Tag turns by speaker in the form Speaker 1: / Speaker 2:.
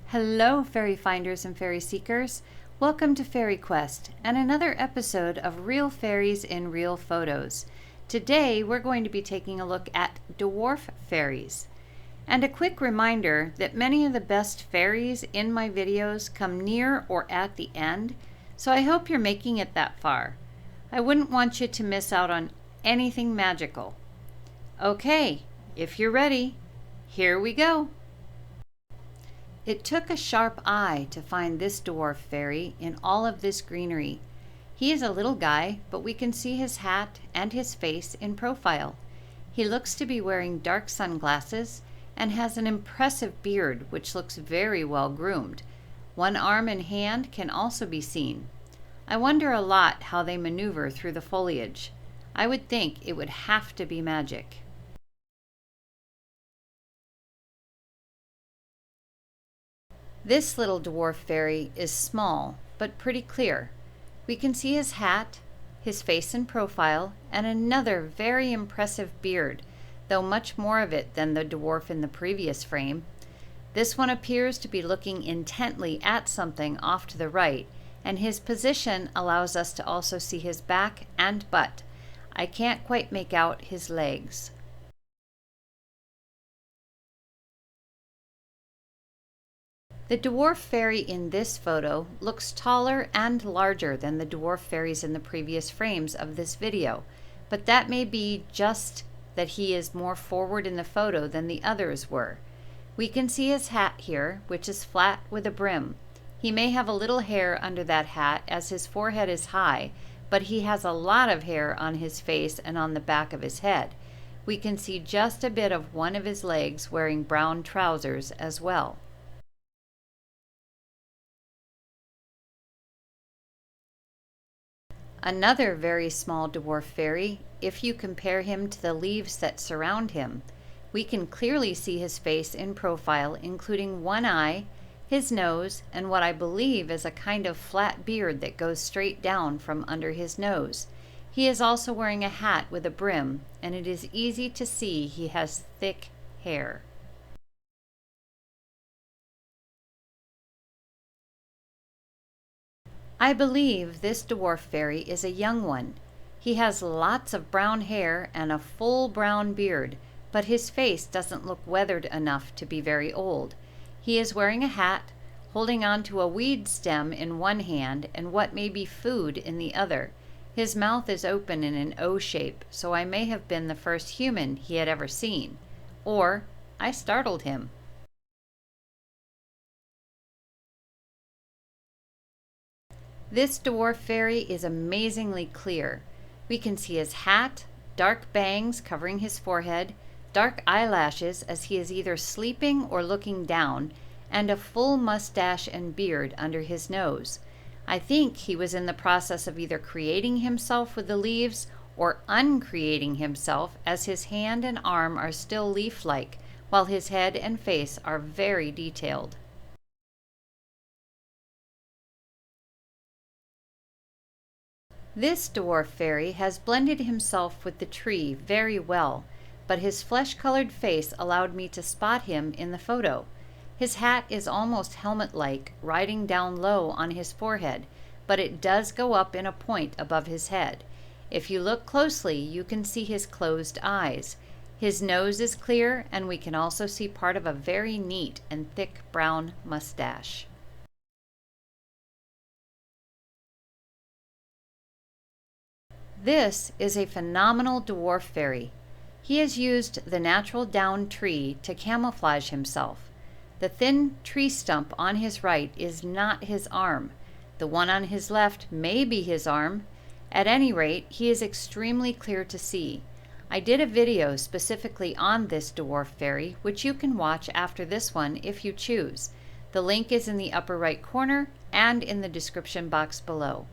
Speaker 1: Hello, fairy finders and fairy seekers. Welcome to FaerieQuest and another episode of Real Fairies in Real Photos. Today we're going to be taking a look at Dwarf Fairies. And a quick reminder that many of the best fairies in my videos come near or at the end, so I hope you're making it that far. I wouldn't want you to miss out on anything magical. Okay, if you're ready, here we go. It took a sharp eye to find this dwarf fairy in all of this greenery. He is a little guy, but we can see his hat and his face in profile. He looks to be wearing dark sunglasses and has an impressive beard which looks very well groomed. One arm and hand can also be seen. I wonder a lot how they maneuver through the foliage. I would think it would have to be magic. This little dwarf fairy is small, but pretty clear. We can see his hat, his face in profile, and another very impressive beard, though much more of it than the dwarf in the previous frame. This one appears to be looking intently at something off to the right, and his position allows us to also see his back and butt. I can't quite make out his legs. The dwarf fairy in this photo looks taller and larger than the dwarf fairies in the previous frames of this video, but that may be just that he is more forward in the photo than the others were. We can see his hat here, which is flat with a brim. He may have a little hair under that hat as his forehead is high, but he has a lot of hair on his face and on the back of his head. We can see just a bit of one of his legs wearing brown trousers as well. Another very small dwarf fairy, if you compare him to the leaves that surround him. We can clearly see his face in profile, including one eye, his nose, and what I believe is a kind of flat beard that goes straight down from under his nose. He is also wearing a hat with a brim, and it is easy to see he has thick hair. I believe this dwarf fairy is a young one. He has lots of brown hair and a full brown beard, but his face doesn't look weathered enough to be very old. He is wearing a hat, holding on to a weed stem in one hand and what may be food in the other. His mouth is open in an O shape, so I may have been the first human he had ever seen. Or I startled him. This dwarf fairy is amazingly clear. We can see his hat, dark bangs covering his forehead, dark eyelashes as he is either sleeping or looking down, and a full mustache and beard under his nose. I think he was in the process of either creating himself with the leaves or uncreating himself, as his hand and arm are still leaf-like, while his head and face are very detailed. This dwarf fairy has blended himself with the tree very well, but his flesh-colored face allowed me to spot him in the photo. His hat is almost helmet-like, riding down low on his forehead, but it does go up in a point above his head. If you look closely, you can see his closed eyes. His nose is clear, and we can also see part of a very neat and thick brown mustache. This is a phenomenal dwarf fairy. He has used the natural down tree to camouflage himself. The thin tree stump on his right is not his arm. The one on his left may be his arm. At any rate, he is extremely clear to see. I did a video specifically on this dwarf fairy, which you can watch after this one if you choose. The link is in the upper right corner and in the description box below.